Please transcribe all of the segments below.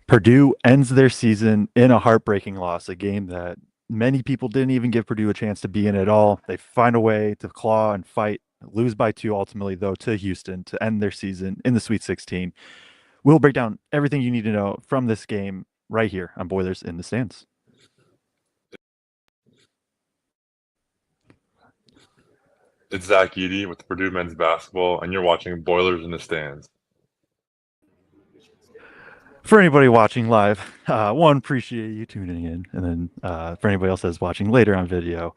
Purdue ends their season in a heartbreaking loss, a game that many people didn't even give Purdue a chance to be in at all. They find a way to claw and fight, lose by 2 ultimately, though, to Houston to end their season in the Sweet 16. We'll break down everything you need to know from this game right here on Boilers in the Stands. It's Zach Eady with Purdue men's basketball, and you're watching Boilers in the Stands. For anybody watching live, one, appreciate you tuning in. And then for anybody else that's watching later on video,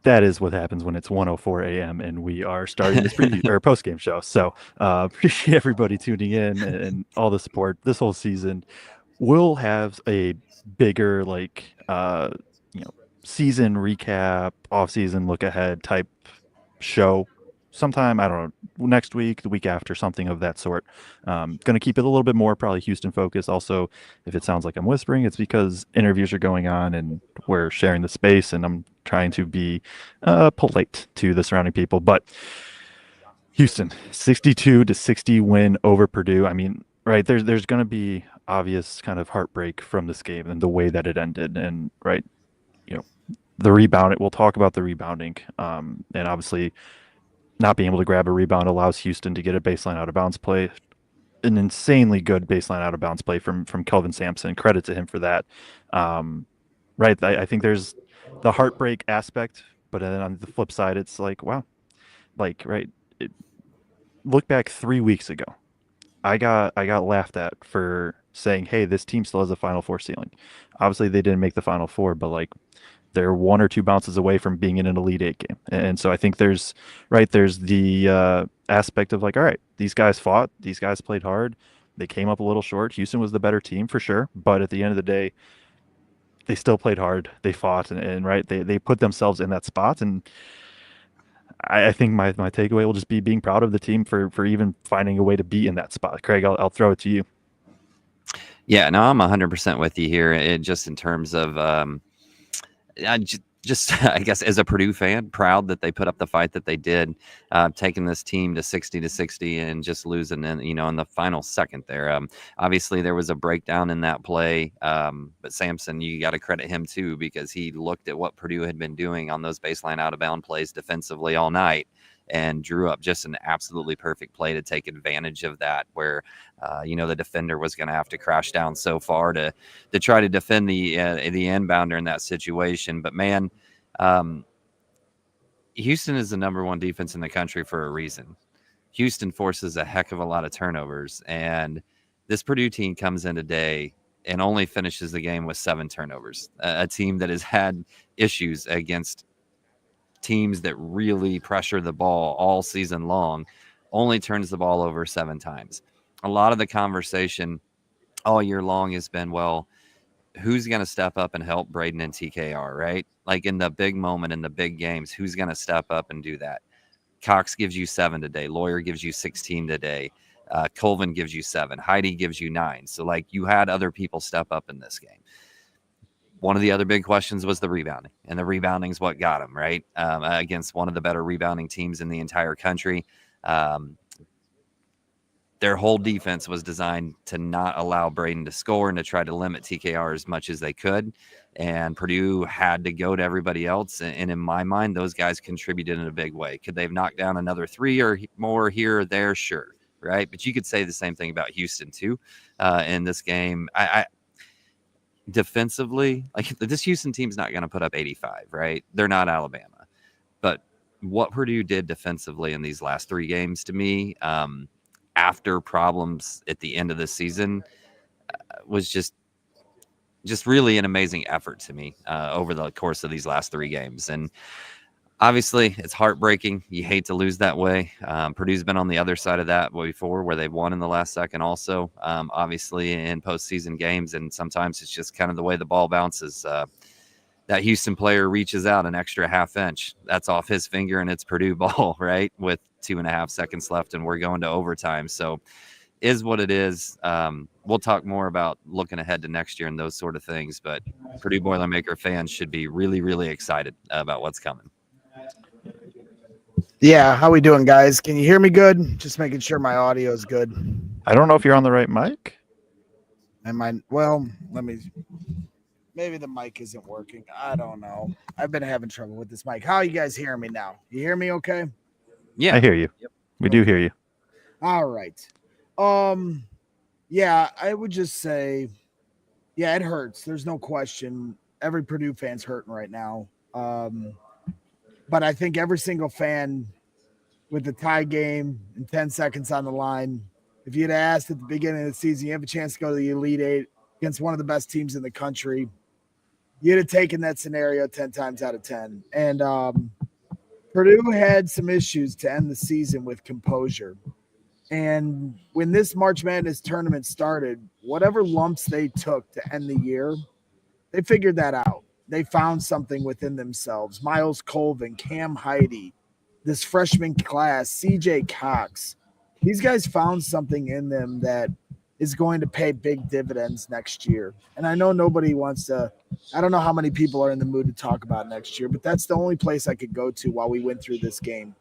that is what happens when it's 1:04 a.m. and we are starting this preview or post-game show. So appreciate everybody tuning in and all the support this whole season. We'll have a bigger season recap, off-season look ahead type show sometime, I don't know, next week, the week after, something of that sort. Going to keep it a little bit more probably Houston focused. Also, if it sounds like I'm whispering, it's because interviews are going on and we're sharing the space, and I'm trying to be polite to the surrounding people. But Houston, 62-60 win over Purdue. I mean, right, there's going to be obvious kind of heartbreak from this game and the way that it ended. And right, the rebound, we'll talk about the rebounding. And obviously not being able to grab a rebound allows Houston to get a baseline out of bounds play, an insanely good baseline out of bounds play from Kelvin Sampson. Credit to him for that. Right. I think there's the heartbreak aspect, but then on the flip side, it's like, wow, right. Look back 3 weeks ago. I got laughed at for saying, hey, this team still has a Final Four ceiling. Obviously, they didn't make the Final Four, but they're 1 or 2 bounces away from being in an Elite Eight game. And so I think there's the aspect of all right, these guys fought, these guys played hard, they came up a little short. Houston was the better team for sure, but at the end of the day, they still played hard, they fought, and right, they put themselves in that spot. And I think my takeaway will just be being proud of the team for even finding a way to be in that spot. Kraig, I'll throw it to you. Yeah, no, I'm 100% with you here. Just in terms of I guess as a Purdue fan, proud that they put up the fight that they did, taking this team to 60-60 and just losing in the final second there. Obviously there was a breakdown in that play, but Sampson, you got to credit him too, because he looked at what Purdue had been doing on those baseline out of bound plays defensively all night and drew up just an absolutely perfect play to take advantage of that, where the defender was going to have to crash down so far to try to defend the inbounder in that situation. But man, Houston is the number 1 defense in the country for a reason. Houston forces a heck of a lot of turnovers, and this Purdue team comes in today and only finishes the game with 7 turnovers. A team that has had issues against teams that really pressure the ball all season long only turns the ball over 7 times. A lot of the conversation all year long has been, well, who's going to step up and help Braden and TKR, right? Like in the big moment, in the big games, who's going to step up and do that? Cox gives you 7 today. Lawyer gives you 16 today. Colvin gives you 7. Heidi gives you 9. So you had other people step up in this game. One of the other big questions was the rebounding, and the rebounding is what got them, right? Against one of the better rebounding teams in the entire country. Their whole defense was designed to not allow Braden to score and to try to limit TKR as much as they could. And Purdue had to go to everybody else. And in my mind, those guys contributed in a big way. Could they have knocked down another 3 or more here or there? Sure. Right. But you could say the same thing about Houston too. In this game, I defensively, this Houston team's not going to put up 85, right? They're not Alabama. But what Purdue did defensively in these last 3 games, to me, after problems at the end of the season, was just really an amazing effort to me over the course of these last 3 games. And obviously it's heartbreaking. You hate to lose that way. Purdue's been on the other side of that before, where they've won in the last second also, obviously in postseason games. And sometimes it's just kind of the way the ball bounces. That Houston player reaches out an extra half inch. That's off his finger and it's Purdue ball, right? With 2.5 seconds left and we're going to overtime. So is what it is. We'll talk more about looking ahead to next year and those sort of things, but Purdue Boilermaker fans should be really, really excited about what's coming. Yeah, how we doing, guys? Can you hear me good? Just making sure my audio is good. I don't know if you're on the right mic. Well, maybe the mic isn't working. I don't know. I've been having trouble with this mic. How are you guys hearing me now? You hear me okay? Yeah. I hear you. Yep. We do hear you. All right. Yeah, I would just say, yeah, it hurts. There's no question. Every Purdue fan's hurting right now. But I think every single fan with the tie game and 10 seconds on the line, if you'd asked at the beginning of the season, you have a chance to go to the Elite Eight against one of the best teams in the country, you'd have taken that scenario 10 times out of 10. And Purdue had some issues to end the season with composure. And when this March Madness tournament started, whatever lumps they took to end the year, they figured that out. They found something within themselves. Miles Colvin, Cam Heide, this freshman class, CJ Cox. These guys found something in them that is going to pay big dividends next year. And I know nobody wants to, I don't know how many people are in the mood to talk about next year, but that's the only place I could go to while we went through this game.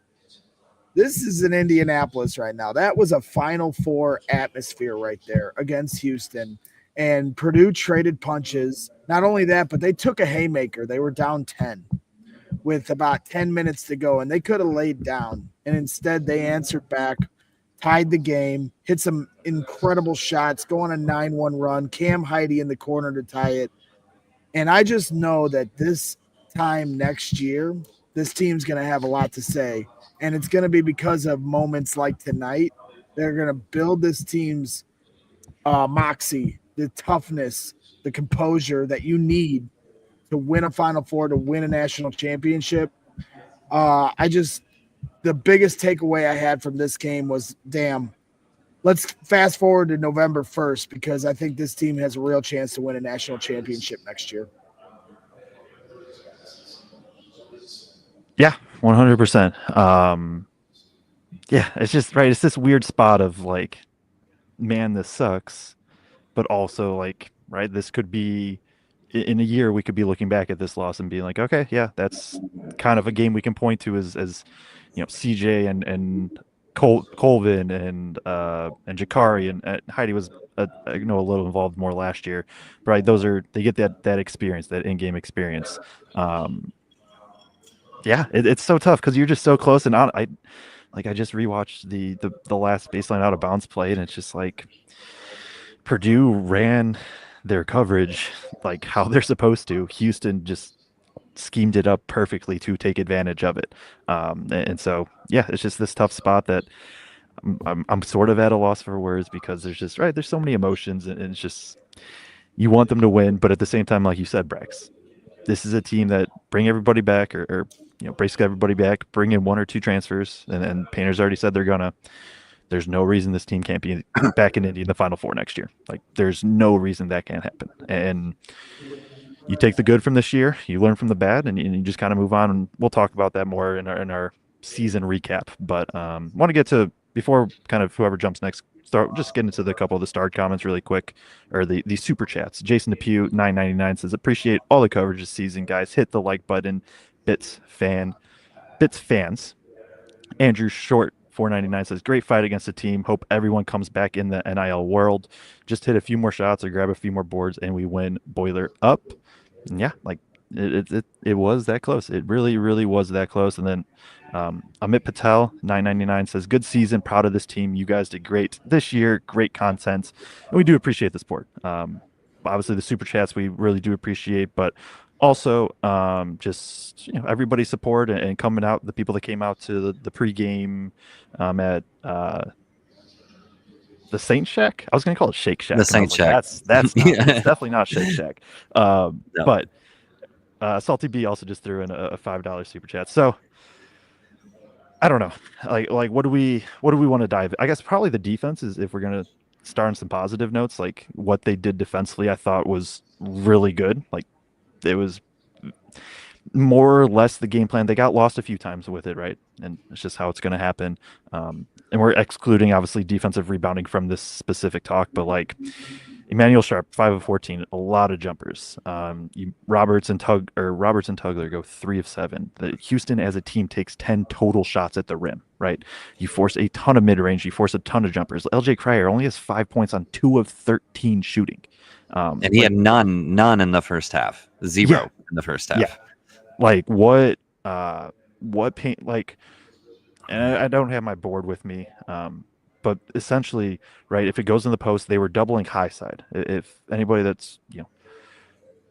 This is in Indianapolis right now. That was a Final Four atmosphere right there against Houston. And Purdue traded punches. Not only that, but they took a haymaker. They were down 10 with about 10 minutes to go, and they could have laid down. And instead, they answered back, tied the game, hit some incredible shots, go on a 9-1 run, Cam Heide in the corner to tie it. And I just know that this time next year, this team's going to have a lot to say. And it's going to be because of moments like tonight. They're going to build this team's moxie, the toughness, the composure that you need to win a Final Four, to win a national championship. The biggest takeaway I had from this game was, damn, let's fast forward to November 1st, because I think this team has a real chance to win a national championship next year. Yeah, 100%. Yeah, it's just right. It's this weird spot of like, man, this sucks, but also like, right, this could be in a year we could be looking back at this loss and being like, okay, yeah, that's kind of a game we can point to as CJ and Colvin and Jakari and Heidi was a little involved more last year, right? They get that experience, that in-game experience. Yeah, it's so tough because you're just so close. And I just rewatched the last baseline out of bounds play, and it's just like Purdue ran their coverage like how they're supposed to. Houston just schemed it up perfectly to take advantage of it. And so, yeah, it's just this tough spot that I'm sort of at a loss for words, because there's so many emotions, and it's just, you want them to win, but at the same time, like you said, Brax, this is a team that bring everybody back, or basically everybody back, bring in one or two transfers, and Painter's already said there's no reason this team can't be back in Indy in the Final Four next year. Like, there's no reason that can't happen. And you take the good from this year, you learn from the bad, and you just kind of move on. And we'll talk about that more in our season recap. But want to get to, before kind of whoever jumps next, start just getting into the couple of the starred comments really quick, or the super chats. Jason Depew 999 says, appreciate all the coverage this season, guys. Hit the like button. Bits fans. Andrew Short 499 says, great fight against the team. Hope everyone comes back in the NIL world. Just hit a few more shots or grab a few more boards and we win. Boiler up. And yeah, like it was that close. It really, really was that close. And then Amit Patel 999 says, good season. Proud of this team. You guys did great this year. Great content. And we do appreciate the support. Obviously the super chats we really do appreciate, but also just everybody's support and coming out, the people that came out to the pregame at the Saint Shack. I was going to call it Shake Shack. The Saint Shack. That's not, it's definitely not Shake Shack. No. But Salty B also just threw in a $5 super chat. So I don't know, like what do we want to dive? I guess probably the defense is, if we're going to start on some positive notes. Like, what they did defensively, I thought was really good. Like, it was more or less the game plan. They got lost a few times with it, right? And it's just how it's going to happen. And we're excluding, obviously, defensive rebounding from this specific talk, but like, Emmanuel Sharp, 5 of 14, a lot of jumpers. Roberts and Tugler go 3 of 7. Houston as a team takes 10 total shots at the rim, right? You force a ton of mid-range, you force a ton of jumpers. LJ Cryer only has 5 points on 2 of 13 shooting. And he had none in the first half. Zero in the first half. Yeah. Like what paint, like, and I don't have my board with me, but essentially, right, if it goes in the post, they were doubling high side. If anybody that's,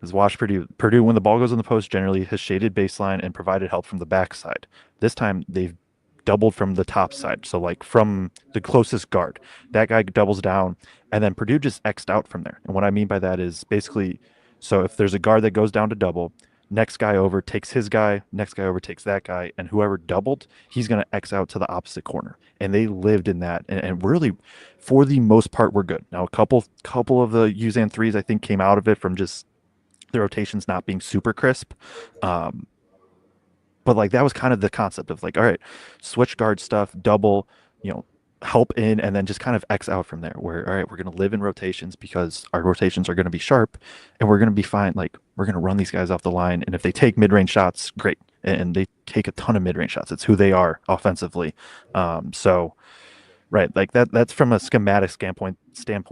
has watched Purdue, when the ball goes in the post, generally has shaded baseline and provided help from the backside. This time, they've doubled from the top side. So, like, from the closest guard, that guy doubles down, and then Purdue just X'd out from there. And what I mean by that is basically, so if there's a guard that goes down to double, next guy over takes his guy, next guy over takes that guy, and whoever doubled, he's going to X out to the opposite corner. And they lived in that, and really, for the most part, we're good. Now, a couple of the Uzan threes, I think, came out of it from just the rotations not being super crisp. But like that was kind of the concept of like, all right, switch guard stuff, double, help in, and then just kind of X out from there, where, all right, we're going to live in rotations because our rotations are going to be sharp and we're going to be fine. Like, we're going to run these guys off the line. And if they take mid-range shots, great. And they take a ton of mid-range shots. It's who they are offensively. So, right, like that's from a schematic standpoint,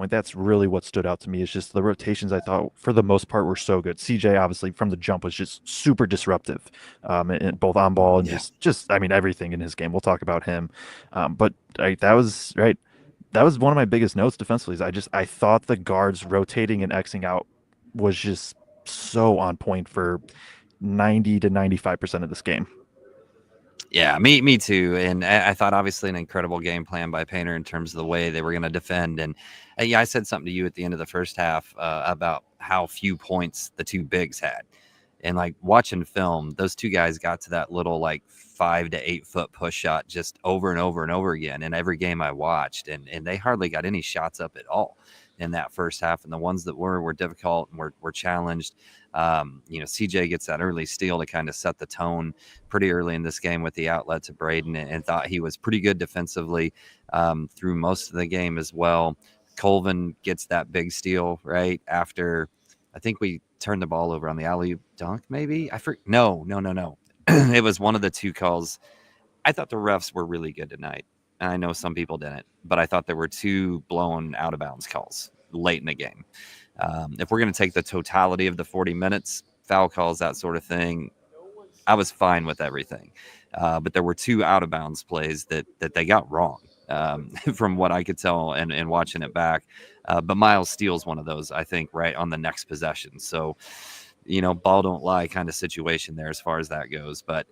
that's really what stood out to me. Is just the rotations I thought for the most part were so good. CJ obviously from the jump was just super disruptive, and both on ball and just I mean everything in his game. We'll talk about him, but that was right. That was one of my biggest notes defensively. Is I thought the guards rotating and Xing out was just so on point for 90 to 95% of this game. Yeah, me too. And I thought obviously an incredible game plan by Painter in terms of the way they were going to defend. And I said something to you at the end of the first half about how few points the two bigs had. And like watching film, those two guys got to that little like 5 to 8 foot push shot just over and over and over again in every game I watched. And they hardly got any shots up at all in that first half. And the ones that were difficult and were challenged. CJ gets that early steal to kind of set the tone pretty early in this game with the outlet to Braden, and thought he was pretty good defensively through most of the game as well. Colvin gets that big steal right after, I think we turned the ball over on the alley dunk, maybe. No. It was one of the two calls. I thought the refs were really good tonight. I know some people didn't, but I thought there were 2 blown out of bounds calls late in the game. If we're going to take the totality of the 40 minutes, foul calls, that sort of thing, I was fine with everything. But there were 2 out of bounds plays that they got wrong from what I could tell and watching it back. But Miles steals one of those, I think, right on the next possession. So, ball don't lie kind of situation there as far as that goes. But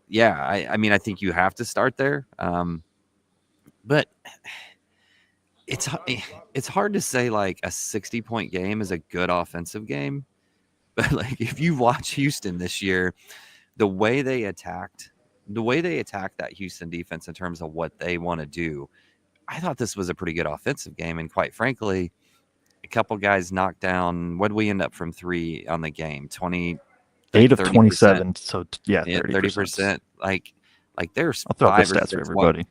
yeah, I mean, I think you have to start there. But it's hard to say like a 60-point game is a good offensive game, but like if you watch Houston this year, the way they attacked that Houston defense in terms of what they want to do, I thought this was a pretty good offensive game. And quite frankly, a couple guys knocked down. What did we end up from 3 on the game? 8 of 27. So yeah, 30%. Like there's I'll throw up the stats for everybody.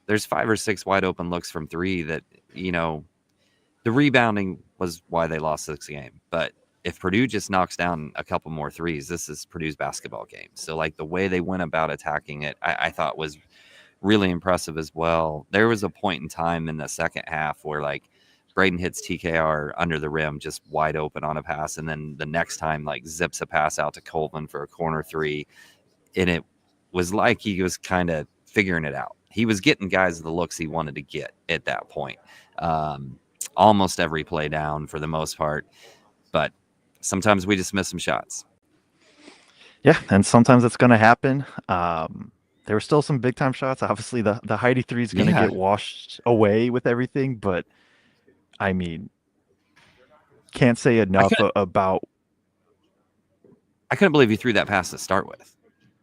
There's 5 or 6 wide open looks from 3 that, the rebounding was why they lost this game. But if Purdue just knocks down a couple more threes, this is Purdue's basketball game. So like the way they went about attacking it, I thought was really impressive as well. There was a point in time in the second half where like Braden hits TKR under the rim, just wide open on a pass. And then the next time like zips a pass out to Colvin for a corner 3. And it was like he was kind of figuring it out. He was getting guys the looks he wanted to get at that point. Almost every play down for the most part, but sometimes we just miss some shots. Yeah, and sometimes it's going to happen. There were still some big time shots. Obviously, the Heidi 3 is going to get washed away with everything, but I mean, can't say enough about. I couldn't believe you threw that pass to start with.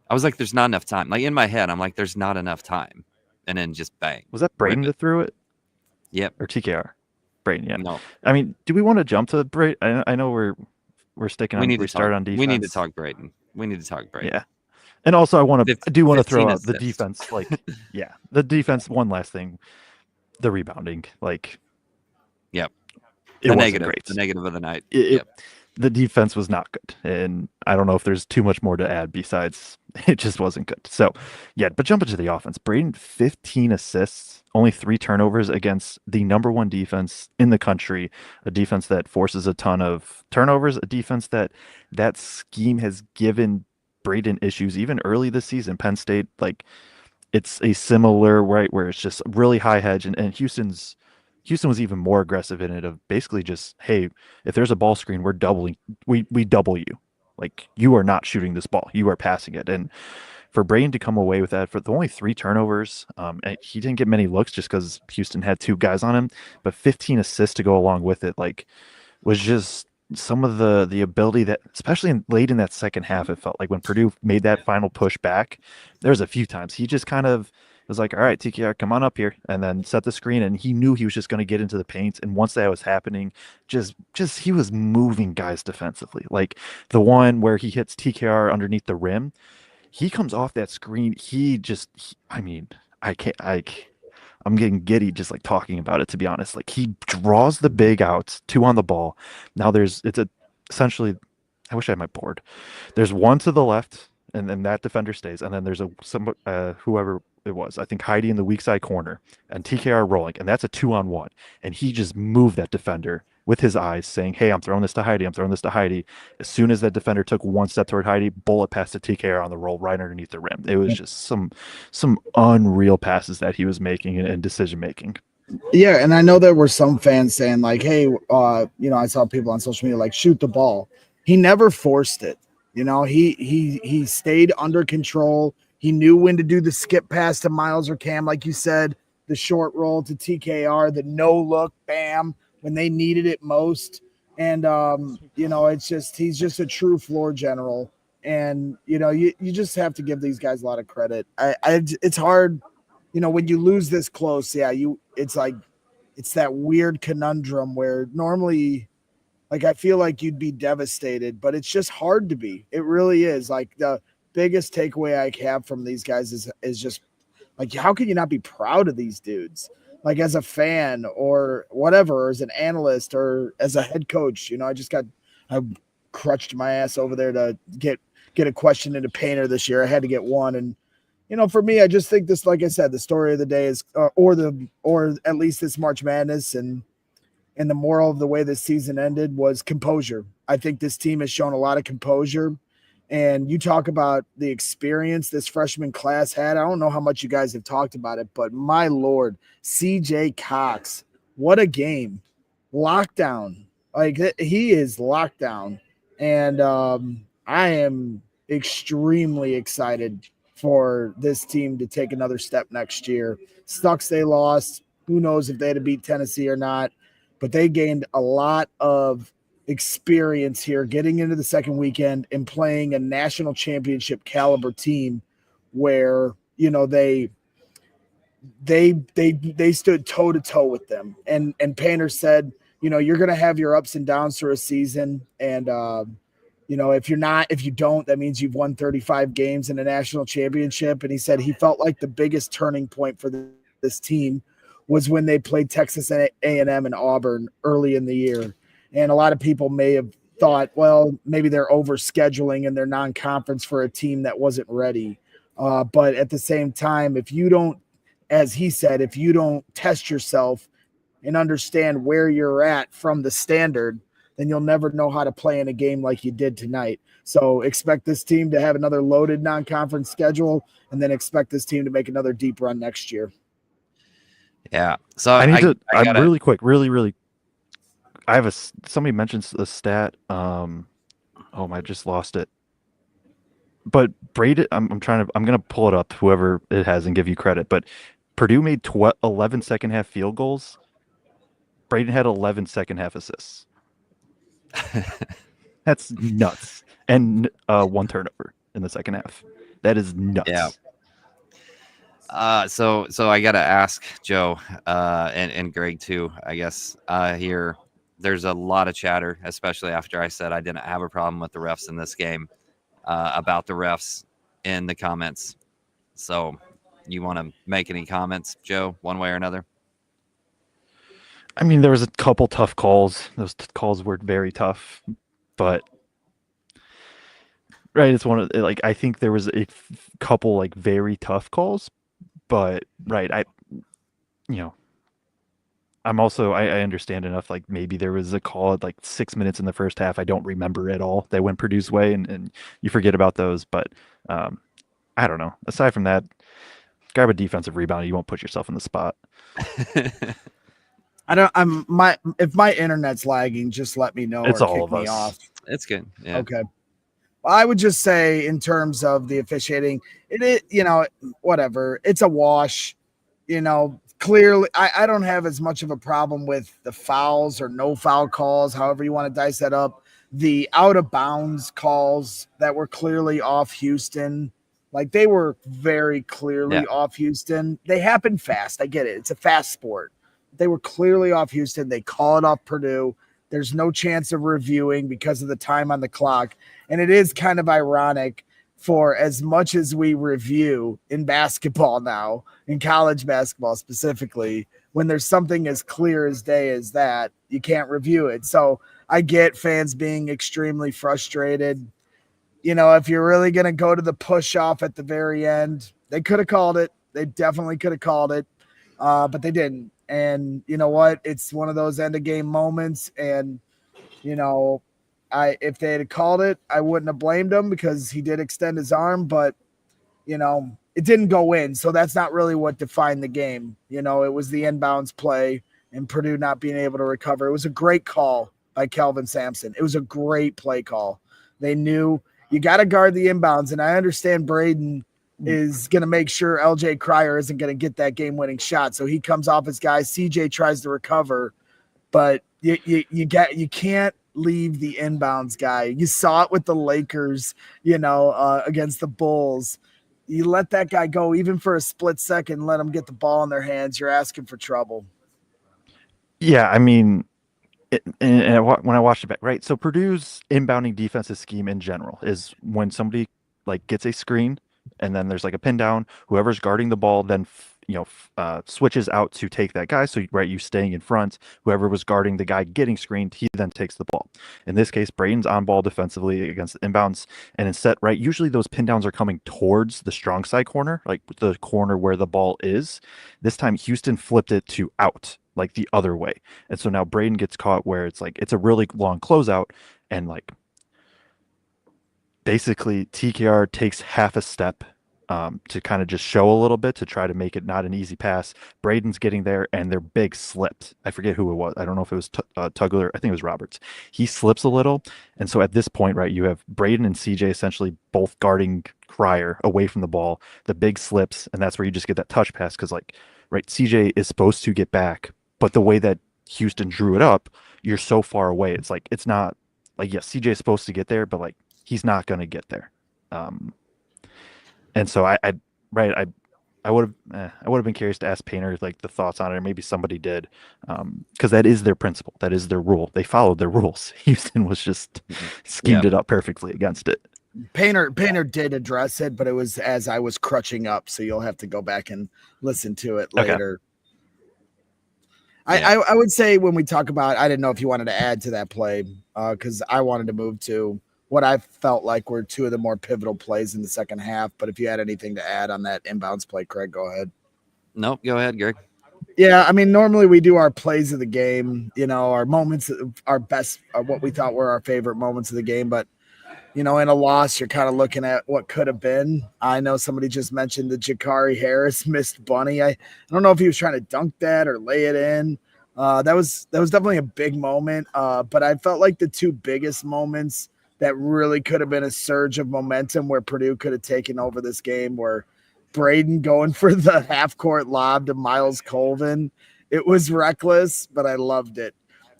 I was like, there's not enough time. Like in my head, I'm like, there's not enough time. And then just bang. Was that Braden that threw it? Yep. Or TKR? Braden, yeah. No. I mean, do we want to jump to Braden? I know we're sticking on restart on defense. We need to talk Braden. Yeah. And also I do want to throw out the defense. Like, yeah, the defense, one last thing. The rebounding. Like, yep. it wasn't great. The negative of the night. Yep. The defense was not good. And I don't know if there's too much more to add besides it just wasn't good. So, yeah, but jumping to the offense, Braden, 15 assists, only 3 turnovers against the number 1 defense in the country, a defense that forces a ton of turnovers, a defense that scheme has given Braden issues even early this season. Penn State, like, it's a similar, right, where it's just really high hedge, and Houston was even more aggressive in it of basically just, hey, if there's a ball screen, we're doubling, we double you. Like, you are not shooting this ball, you are passing it. And for Braden to come away with that, for the only 3 turnovers, and he didn't get many looks just because Houston had 2 guys on him, but 15 assists to go along with it, like, was just some of the ability that, especially late in that second half, it felt like when Purdue made that final push back, there was a few times he just kind of was like, all right, TKR, come on up here, and then set the screen, and he knew he was just going to get into the paint. And once that was happening, just he was moving guys defensively. Like the one where he hits TKR underneath the rim, he comes off that screen. I mean, I'm getting giddy just like talking about it, to be honest. Like, he draws the big outs, 2 on the ball. Now essentially, I wish I had my board. There's 1 to the left, and then that defender stays, and then there's whoever it was, I think Heidi in the weak side corner, and TKR rolling, and that's a 2-on-1, and he just moved that defender with his eyes, saying, hey, I'm throwing this to Heidi, I'm throwing this to Heidi. As soon as that defender took 1 step toward Heidi, bullet pass to TKR on the roll right underneath the rim. It was just some unreal passes that he was making and decision making. Yeah, and I know there were some fans saying like, hey, I saw people on social media like, shoot the ball. He never forced it. He stayed under control. He knew when to do the skip pass to Miles or Cam, like you said, the short roll to TKR, the no look, bam, when they needed it most. And, it's just, he's just a true floor general. And, you just have to give these guys a lot of credit. It's hard, when you lose this close, it's that weird conundrum where normally, like, I feel like you'd be devastated, but it's just hard to be. It really is. Like, the biggest takeaway I have from these guys is just like, how can you not be proud of these dudes? Like, as a fan or whatever, or as an analyst or as a head coach, I crutched my ass over there to get a question into Painter this year. I had to get one. And, for me, I just think this, like I said, the story of the day is, or at least this March Madness and the moral of the way this season ended was composure. I think this team has shown a lot of composure. And you talk about the experience this freshman class had. I don't know how much you guys have talked about it, but my Lord, CJ Cox, what a game. Lockdown. Like, he is locked down. And I am extremely excited for this team to take another step next year. Sucks they lost. Who knows if they had to beat Tennessee or not, but they gained a lot of experience here getting into the second weekend and playing a national championship caliber team where, they stood toe to toe with them. And Painter said, you're going to have your ups and downs through a season. And, if you don't, that means you've won 35 games in a national championship. And he said he felt like the biggest turning point for this team was when they played Texas A&M and Auburn early in the year. And a lot of people may have thought, well, maybe they're over-scheduling in their non-conference for a team that wasn't ready. But at the same time, if you don't, as he said, if you don't test yourself and understand where you're at from the standard, then you'll never know how to play in a game like you did tonight. So expect this team to have another loaded non-conference schedule, and then expect this team to make another deep run next year. Yeah. So I'm really quick, really. I have somebody mentions the stat. I just lost it. But Braden, I'm gonna pull it up, whoever it has, and give you credit. But Purdue made 11 second half field goals. Braden had 11 second half assists. That's nuts. And 1 turnover in the second half. That is nuts. Yeah. So I got to ask Joe and Greg too, I guess, here. There's a lot of chatter, especially after I said I didn't have a problem with the refs in this game, about the refs in the comments. So you want to make any comments, Joe, one way or another? I mean, there was a couple tough calls. Those calls were very tough, but right, it's one of like I think there was a couple like very tough calls, but right, you know, I'm also I understand enough. Like maybe there was a call at like 6 minutes in the first half. I don't remember at all. That went Purdue's way, and you forget about those. But I don't know. Aside from that, grab a defensive rebound. You won't put yourself in the spot. If my internet's lagging, just let me know It's or all kick of me us. off. It's good. Yeah. Okay. Well, I would just say in terms of the officiating, whatever. It's a wash. Clearly, I don't have as much of a problem with the fouls or no foul calls, however you want to dice that up. The out of bounds calls that were clearly off Houston, like they were very clearly off Houston. They happen fast. I get it. It's a fast sport. They were clearly off Houston. They call it off Purdue. There's no chance of reviewing because of the time on the clock. And it is kind of ironic for as much as we review in basketball now, in college basketball specifically, when there's something as clear as day as that, you can't review it. So I get fans being extremely frustrated. If you're really going to go to the push off at the very end, they could have called it. They definitely could have called it, but they didn't. And you know what? It's one of those end of game moments. And, if they had called it, I wouldn't have blamed him because he did extend his arm, but it didn't go in. So that's not really what defined the game. It was the inbounds play and Purdue not being able to recover. It was a great call by Kelvin Sampson. It was a great play call. They knew you got to guard the inbounds. And I understand Braden is going to make sure LJ Cryer isn't going to get that game winning shot. So he comes off his guy. CJ tries to recover, but you can't leave the inbounds guy. You saw it with the Lakers, against the Bulls. You let that guy go even for a split second, let them get the ball in their hands. You're asking for trouble. Yeah, I mean, and when I watched it back, right? So Purdue's inbounding defensive scheme in general is when somebody like gets a screen and then there's like a pin down, whoever's guarding the ball then switches out to take that guy. So right, you staying in front. Whoever was guarding the guy getting screened, he then takes the ball. In this case, Braden's on ball defensively against the inbounds, and instead, right, usually those pin downs are coming towards the strong side corner, like the corner where the ball is. This time, Houston flipped it to out, like the other way, and so now Braden gets caught where it's like it's a really long closeout, and like basically TKR takes half a step to kind of just show a little bit to try to make it not an easy pass. Braden's getting there, and their big slipped. I forget who it was. I don't know if it was Tugler. I think it was Roberts. He slips a little, and so at this point, right, you have Braden and CJ essentially both guarding Cryer away from the ball. The big slips, and that's where you just get that touch pass because, like, right, CJ is supposed to get back, but the way that Houston drew it up, you're so far away. It's like it's not like yes, CJ is supposed to get there, but like he's not going to get there. And so I would have been curious to ask Painter like the thoughts on it, or maybe somebody did, because that is their principle, that is their rule. They followed their rules. Houston was just schemed it up perfectly against it. Painter did address it, but it was as I was crutching up, so you'll have to go back and listen to it later. Okay. I would say when we talk about, I didn't know if you wanted to add to that play, because I wanted to move to what I felt like were two of the more pivotal plays in the second half. But if you had anything to add on that inbounds play, Kraig, go ahead. Nope, go ahead, Greg. Yeah, I mean, normally we do our plays of the game, our moments, our best, what we thought were our favorite moments of the game. But, in a loss, you're kind of looking at what could have been. I know somebody just mentioned the Jakari Harris missed bunny. I don't know if he was trying to dunk that or lay it in. That was definitely a big moment. But I felt like the two biggest moments that really could have been a surge of momentum where Purdue could have taken over this game were Braden going for the half-court lob to Miles Colvin. It was reckless, but I loved it.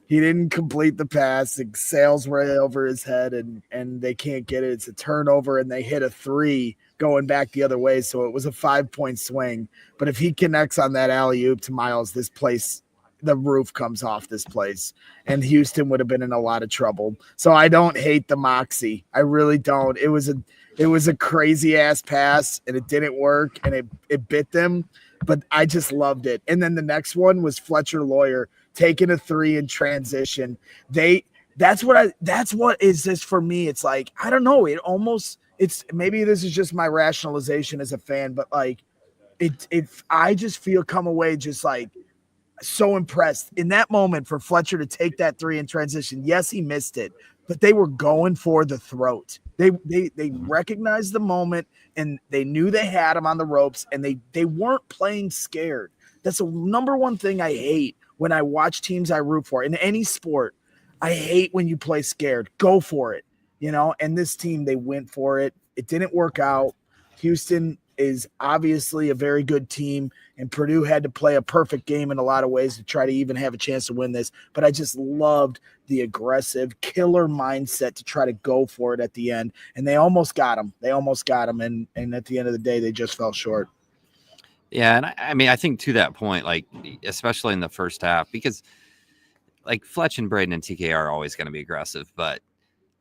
He didn't complete the pass. It sails right over his head, and they can't get it. It's a turnover, and they hit a three going back the other way, so it was a 5-point swing. But if he connects on that alley-oop to Miles, this place – the roof comes off this place, and Houston would have been in a lot of trouble. So I don't hate the moxie. I really don't. It was a crazy ass pass, and it didn't work, and it bit them, but I just loved it. And then the next one was Fletcher Lawyer taking a three in transition. That's what is this for me. It's like, I don't know. It's maybe this is just my rationalization as a fan, but like I just feel come away just like so impressed in that moment for Fletcher to take that three in transition. Yes, he missed it, but they were going for the throat. They recognized the moment and they knew they had him on the ropes, and they weren't playing scared. That's the number one thing I hate when I watch teams I root for in any sport. I hate when you play scared. Go for it, and this team, they went for it. It didn't work out. Houston is obviously a very good team, and Purdue had to play a perfect game in a lot of ways to try to even have a chance to win this. But I just loved the aggressive killer mindset to try to go for it at the end. And they almost got him. And at the end of the day, they just fell short. Yeah. And I mean, I think to that point, like, especially in the first half, because like Fletch and Braden and TK are always going to be aggressive, but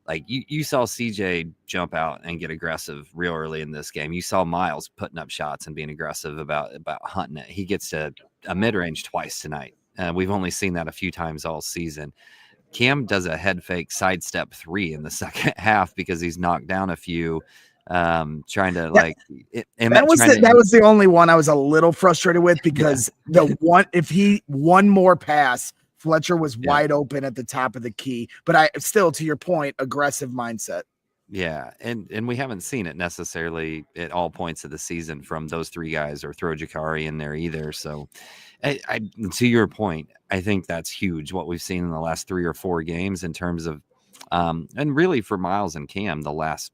like you saw CJ jump out and get aggressive real early in this game. You saw Miles putting up shots and being aggressive about hunting it. He gets to a mid-range twice tonight. We've only seen that a few times all season. Cam does a head fake sidestep three in the second half because he's knocked down a few, trying to that was the only one I was a little frustrated with, because if he one more pass, Fletcher was wide open at the top of the key. But I still, to your point, aggressive mindset. Yeah, and we haven't seen it necessarily at all points of the season from those three guys, or throw Jakari in there either. So, I to your point, I think that's huge what we've seen in the last 3 or 4 games in terms of, and really for Miles and Cam, the last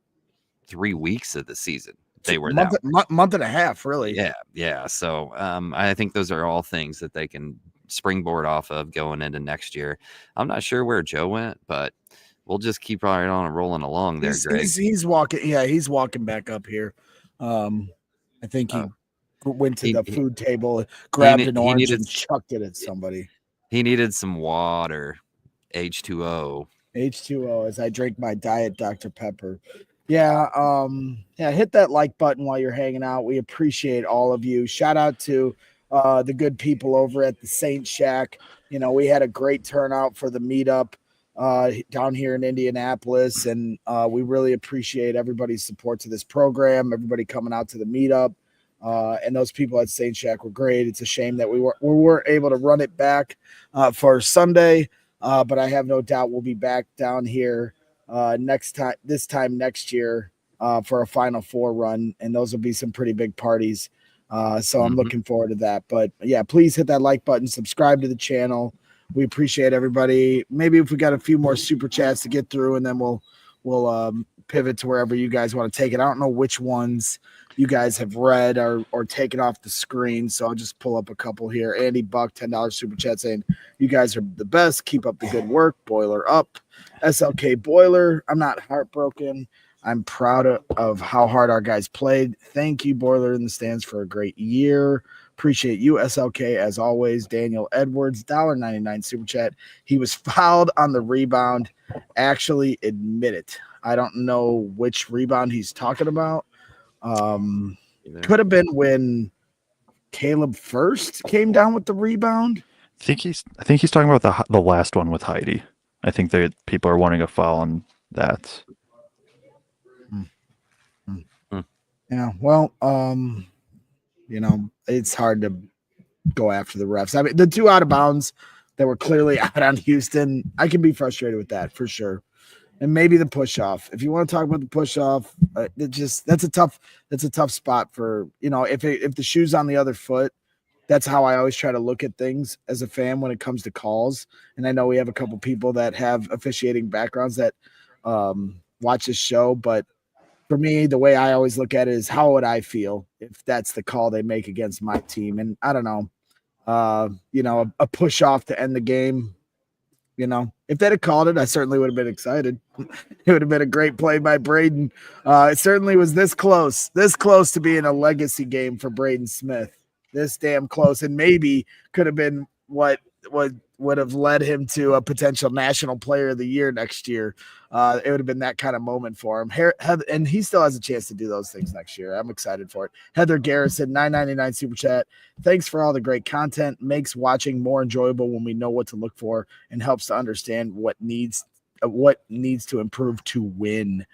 3 weeks of the season. They were month and a half, really. Yeah. So I think those are all things that they can springboard off of going into next year. I'm not sure where Joe went, but we'll just keep right on and rolling along there, Greg. He's walking. Yeah, he's walking back up here. I think he went to the food table, grabbed an orange, and chucked it at somebody. He needed some water. H2O as I drink my diet Dr. Pepper. Yeah, hit that like button while you're hanging out. We appreciate all of you. Shout out to the good people over at the Saint Shack. We had a great turnout for the meetup down here in Indianapolis, and we really appreciate everybody's support to this program, everybody coming out to the meetup, and those people at Saint Shack were great. It's a shame that we weren't able to run it back for Sunday, but I have no doubt we'll be back down here this time next year for a Final Four run, and those will be some pretty big parties. So I'm looking forward to that. But yeah, please hit that like button, subscribe to the channel. We appreciate everybody. Maybe if we got a few more super chats to get through, and then we'll pivot to wherever you guys want to take it. I don't know which ones you guys have read or taken off the screen, so I'll just pull up a couple here. Andy Buck, $10 super chat saying, "You guys are the best. Keep up the good work. Boiler up." SLK Boiler, "I'm not heartbroken. I'm proud of how hard our guys played. Thank you, Boiler in the Stands, for a great year. Appreciate you, SLK, as always." Daniel Edwards, $1.99 super chat. "He was fouled on the rebound. Actually admit it." I don't know which rebound he's talking about. Could have been when Caleb first came down with the rebound. I think he's talking about the last one with Heidi. I think people are wanting a foul on that. Yeah, well, it's hard to go after the refs. I mean, the 2 out of bounds that were clearly out on Houston, I can be frustrated with that for sure. And maybe the push off. If you want to talk about the push off, that's a tough spot for, if the shoe's on the other foot. That's how I always try to look at things as a fan when it comes to calls. And I know we have a couple people that have officiating backgrounds that watch this show, but for me, the way I always look at it is, how would I feel if that's the call they make against my team? And I don't know, a push off to end the game. If they'd have called it, I certainly would have been excited. It would have been a great play by Braden. It certainly was this close to being a legacy game for Braden Smith. This damn close, and maybe could have been what would have led him to a potential National Player of the Year next year. It would have been that kind of moment for him. And he still has a chance to do those things next year. I'm excited for it. Heather Garrison, $9.99 super chat. Thanks for all the great content. Makes watching more enjoyable when we know what to look for and helps to understand what needs to improve to win.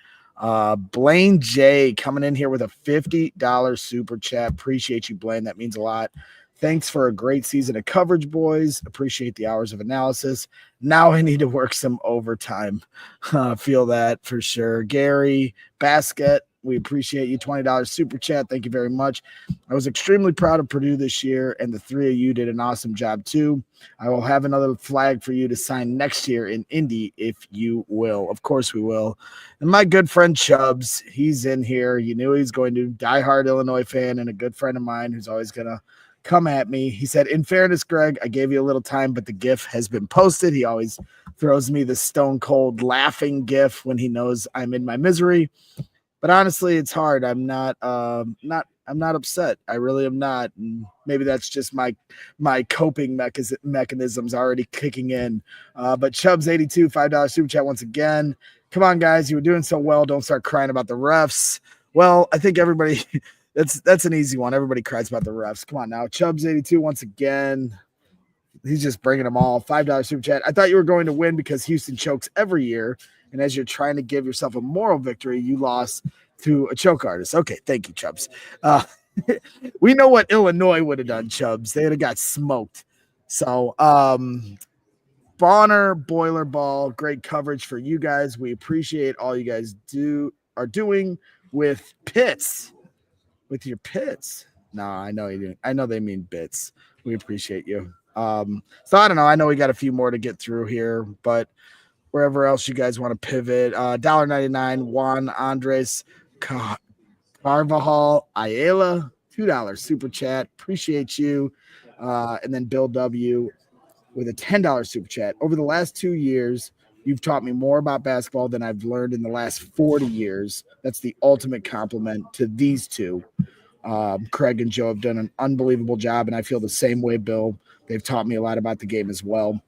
Blaine J coming in here with a $50 super chat. Appreciate you, Blaine. That means a lot. Thanks for a great season of coverage, boys. Appreciate the hours of analysis. Now I need to work some overtime. Feel that for sure. Gary Basket, we appreciate you. $20 super chat. Thank you very much. I was extremely proud of Purdue this year, and the three of you did an awesome job too. I will have another flag for you to sign next year in Indy if you will. Of course we will. And my good friend Chubbs, he's in here. You knew he's going to. Diehard Illinois fan and a good friend of mine who's always going to come at me. He said, in fairness, Greg, I gave you a little time, but the GIF has been posted. He always throws me the stone cold laughing GIF when he knows I'm in my misery. But honestly, it's hard. I'm not upset. I really am not. And maybe that's just my coping mechanisms already kicking in. But Chubbs 82, $5 super chat once again. Come on, guys. You were doing so well. Don't start crying about the refs. Well, I think everybody that's an easy one. Everybody cries about the refs. Come on now. Chubbs 82 once again. He's just bringing them all. $5 super chat. I thought you were going to win because Houston chokes every year. And as you're trying to give yourself a moral victory, you lost to a choke artist. Okay, thank you, Chubbs. We know what Illinois would have done, Chubbs. They would have got smoked. So, Bonner, Boiler Ball, great coverage for you guys. We appreciate all you guys are doing with pits. With your pits. No, I know you do. I know they mean bits. We appreciate you. So I don't know. I know we got a few more to get through here, but wherever else you guys want to pivot. $1.99, Juan Andres Carvajal Ayala, $2 super chat. Appreciate you. And then Bill W with a $10 super chat. Over the last 2 years, you've taught me more about basketball than I've learned in the last 40 years. That's the ultimate compliment to these two. Kraig and Joe have done an unbelievable job, and I feel the same way, Bill. They've taught me a lot about the game as well.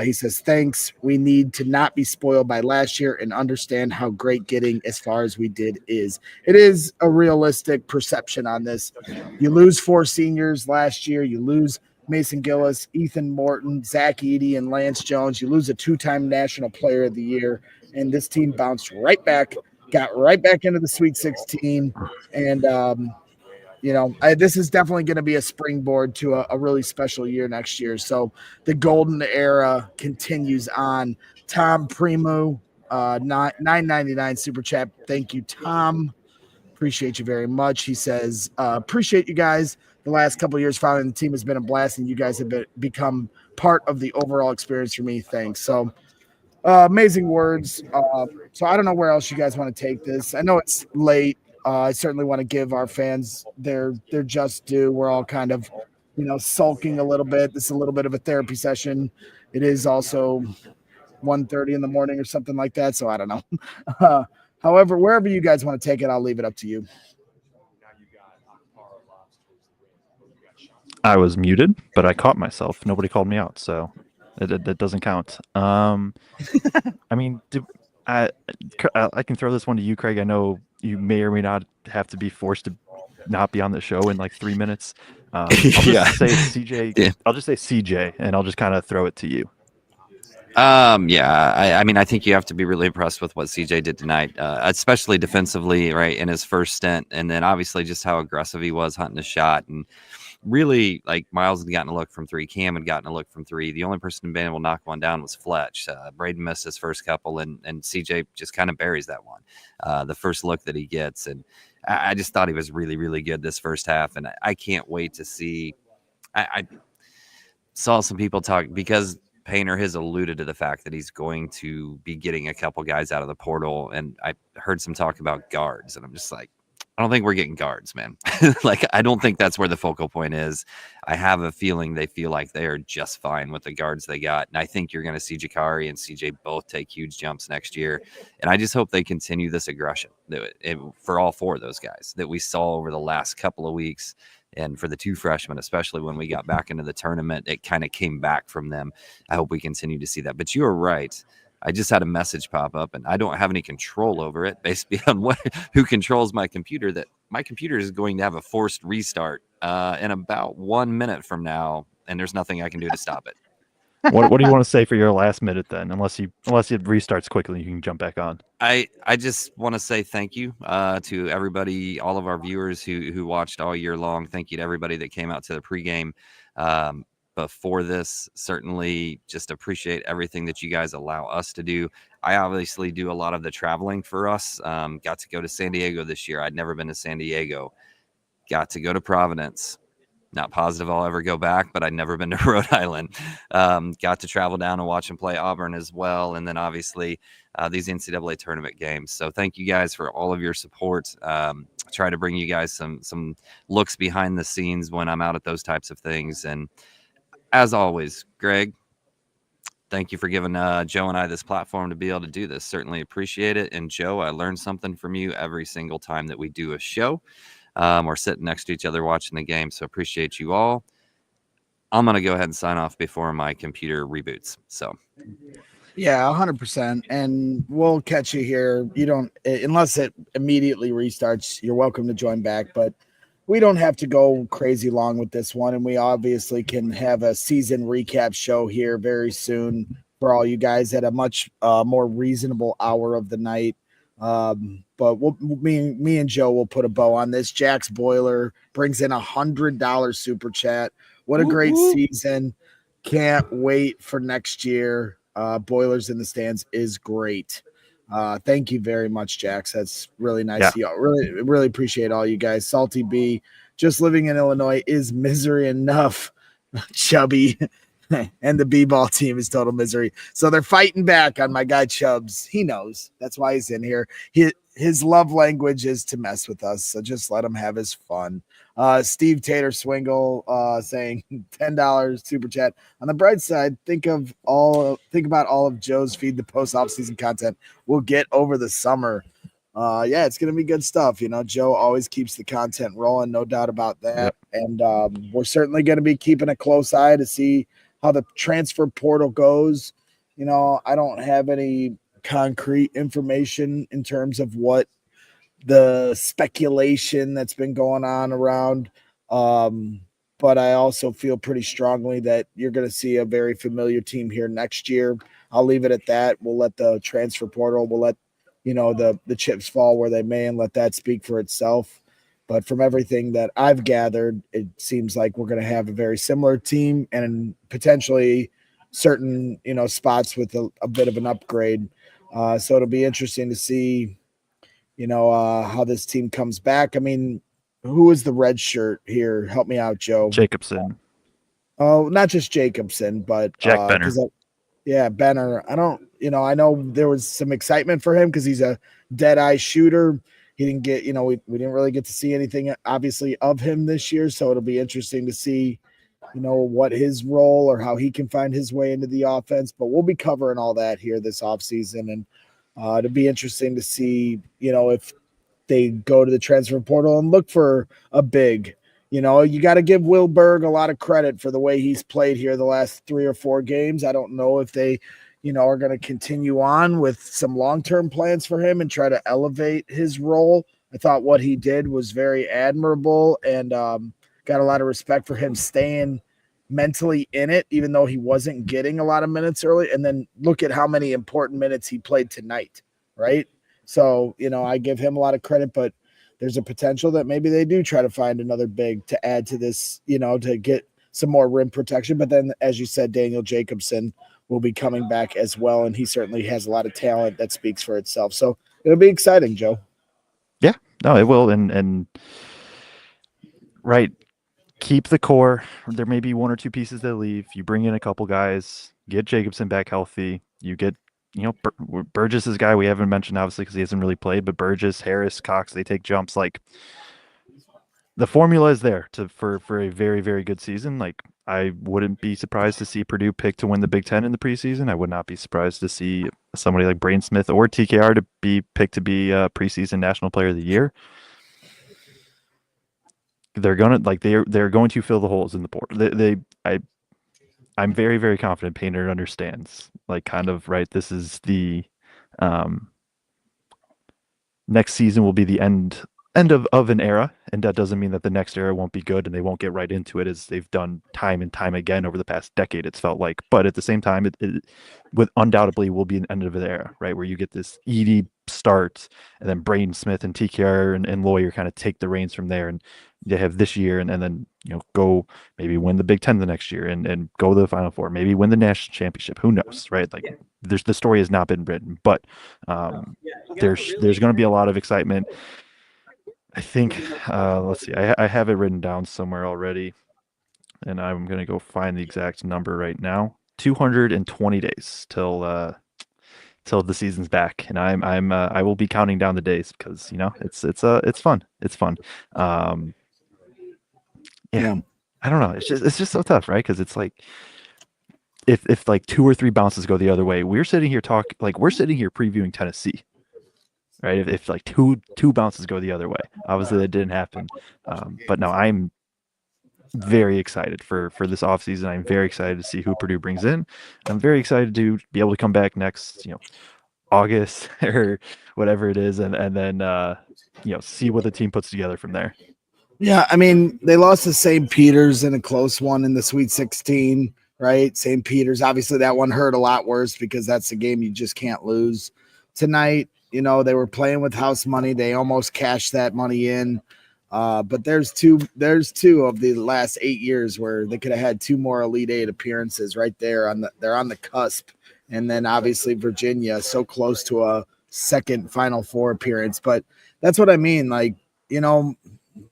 He says, thanks. We need to not be spoiled by last year and understand how great getting as far as we did is. It is a realistic perception on this. You lose 4 seniors last year. You lose Mason Gillis, Ethan Morton, Zach Edey, and Lance Jones. You lose a 2-time National Player of the Year, and this team bounced right back, got right back into the Sweet 16, and this is definitely going to be a springboard to a really special year next year. So the golden era continues on. Tom Primo, $9.99 super chat. Thank you, Tom. Appreciate you very much. He says, appreciate you guys. The last couple of years following the team has been a blast, and you guys have become part of the overall experience for me. Thanks. So amazing words. So I don't know where else you guys want to take this. I know it's late. I certainly want to give our fans their just due. We're all kind of, sulking a little bit. This is a little bit of a therapy session. It is also 1:30 in the morning or something like that. So I don't know. However, wherever you guys want to take it, I'll leave it up to you. I was muted, but I caught myself. Nobody called me out, so that doesn't count. I mean, I can throw this one to you, Kraig. I know you may or may not have to be forced to not be on the show in like 3 minutes. I'll just say CJ. Yeah. I'll just say CJ, and I'll just kind of throw it to you. I mean, I think you have to be really impressed with what CJ did tonight, especially defensively, right, in his first stint, and then obviously just how aggressive he was hunting a shot. And really, like, Miles had gotten a look from 3, Cam had gotten a look from 3. The only person who'd been able to knock one down was Fletch. Braden missed his first couple, and CJ just kind of buries that one, the first look that he gets. And I just thought he was really, really good this first half, and I can't wait to see. I saw some people talk, because Painter has alluded to the fact that he's going to be getting a couple guys out of the portal, and I heard some talk about guards, and I'm just like, I don't think we're getting guards, man. Like, I don't think that's where the focal point is. I have a feeling they feel like they are just fine with the guards they got, and I think you're going to see Jakari and CJ both take huge jumps next year, and I just hope they continue this aggression for all 4 of those guys that we saw over the last couple of weeks. And for the two freshmen, especially when we got back into the tournament, it kind of came back from them. I hope we continue to see that. But you are right. I just had a message pop up, and I don't have any control over it based on who controls my computer, that my computer is going to have a forced restart in about 1 minute from now, and there's nothing I can do to stop it. What do you want to say for your last minute then? Unless it restarts quickly, you can jump back on. I just want to say thank you to everybody, all of our viewers who watched all year long. Thank you to everybody that came out to the pregame before this. Certainly just appreciate everything that you guys allow us to do. I obviously do a lot of the traveling for us. Got to go to San Diego this year. I'd never been to San Diego. Got to go to Providence. Not positive I'll ever go back, but I'd never been to Rhode Island. Got to travel down and watch them play Auburn as well. And then obviously these NCAA tournament games. So thank you guys for all of your support. Try to bring you guys some looks behind the scenes when I'm out at those types of things. And as always, Greg, thank you for giving Joe and I this platform to be able to do this. Certainly appreciate it. And Joe, I learned something from you every single time that we do a show. We're sitting next to each other watching the game. So appreciate you all. I'm going to go ahead and sign off before my computer reboots. So, yeah, 100%. And we'll catch you here. You don't, unless it immediately restarts, you're welcome to join back. But we don't have to go crazy long with this one. And we obviously can have a season recap show here very soon for all you guys at a much more reasonable hour of the night. But me and Joe will put a bow on this. Jack's Boiler brings in $100 super chat. What a great season. Can't wait for next year. Boilers in the stands is great. Thank you very much, Jax. That's really nice. Yeah. Really appreciate all you guys. Salty B, just living in Illinois is misery enough. Chubby. And the B-ball team is total misery. So they're fighting back on my guy Chubbs. He knows. That's why he's in here. His love language is to mess with us. So just let him have his fun. Steve Tater Swingle saying $10 super chat. On the bright side, think about all of Joe's Feed the Post offseason content we'll get over the summer. Yeah, it's gonna be good stuff. You know, Joe always keeps the content rolling, no doubt about that. Yep. And we're certainly gonna be keeping a close eye to see how the transfer portal goes. You know, I don't have any concrete information in terms of what the speculation that's been going on around. But I also feel pretty strongly that you're going to see a very familiar team here next year. I'll leave it at that. We'll let the transfer portal, we'll let, you know, the chips fall where they may and let that speak for itself. But from everything that I've gathered, it seems like we're going to have a very similar team and potentially certain, you know, spots with a bit of an upgrade. So it'll be interesting to see, you know, how this team comes back. I mean, who is the red shirt here? Help me out, Joe. Jacobson. Oh, not just Jacobson, but Jack Benner. Benner. I know there was some excitement for him because he's a dead-eye shooter. He didn't get, you know, we didn't really get to see anything, obviously, of him this year. So it'll be interesting to see, you know, what his role or how he can find his way into the offense. But we'll be covering all that here this offseason. And it'll be interesting to see, you know, if they go to the transfer portal and look for a big. You know, you got to give Will Berg a lot of credit for the way he's played here the last 3 or 4 games. I don't know if they, you know, are going to continue on with some long-term plans for him and try to elevate his role. I thought what he did was very admirable and got a lot of respect for him staying mentally in it, even though he wasn't getting a lot of minutes early. And then look at how many important minutes he played tonight, right? So, you know, I give him a lot of credit, but there's a potential that maybe they do try to find another big to add to this, you know, to get some more rim protection. But then, as you said, Daniel Jacobson will be coming back as well, and he certainly has a lot of talent that speaks for itself. So it'll be exciting, Joe. Yeah, no, it will. And right, keep the core. There may be 1 or 2 pieces that leave. You bring in a couple guys, get Jacobson back healthy. You get, you know, Burgess is a guy we haven't mentioned, obviously, because he hasn't really played, but Burgess, Harris, Cox, they take jumps. Like, the formula is there for a very, very good season. Like, I wouldn't be surprised to see Purdue pick to win the Big Ten in the preseason. I would not be surprised to see somebody like Braden Smith or TKR to be picked to be a preseason National Player of the Year. they're gonna they're going to fill the holes in the board. I'm very, very confident Painter understands, like, kind of, right. This is the next season will be the end of an era, and that doesn't mean that the next era won't be good and they won't get right into it, as they've done time and time again over the past decade, it's felt like. But at the same time, it with undoubtedly will be an end of an era, right, where you get this Edie start, and then Braden Smith and TKR and Lawyer kind of take the reins from there, and they have this year, and then go maybe win the Big Ten the next year, and go to the Final Four, maybe win the national championship. Who knows, right? Like, the story has not been written, but there's going to be a lot of excitement. I think, let's see, I have it written down somewhere already, and I'm going to go find the exact number right now. 220 days till the season's back, and I will be counting down the days, because it's fun. It's fun. Yeah. I don't know. It's just so tough, right? Because it's like, if like 2 or 3 bounces go the other way, we're sitting here previewing Tennessee, right? If like two bounces go the other way, obviously that didn't happen. But no, I'm very excited for this offseason. I'm very excited to see who Purdue brings in. I'm very excited to be able to come back next, August or whatever it is, and then see what the team puts together from there. Yeah, I mean, they lost to St. Peter's in a close one in the Sweet 16, right? St. Peter's, obviously that one hurt a lot worse, because that's a game you just can't lose. Tonight, they were playing with house money. They almost cashed that money in. But there's two of the last 8 years where they could have had 2 more Elite Eight appearances right there. They're on the cusp. And then obviously Virginia, so close to a second Final Four appearance. But that's what I mean. Like,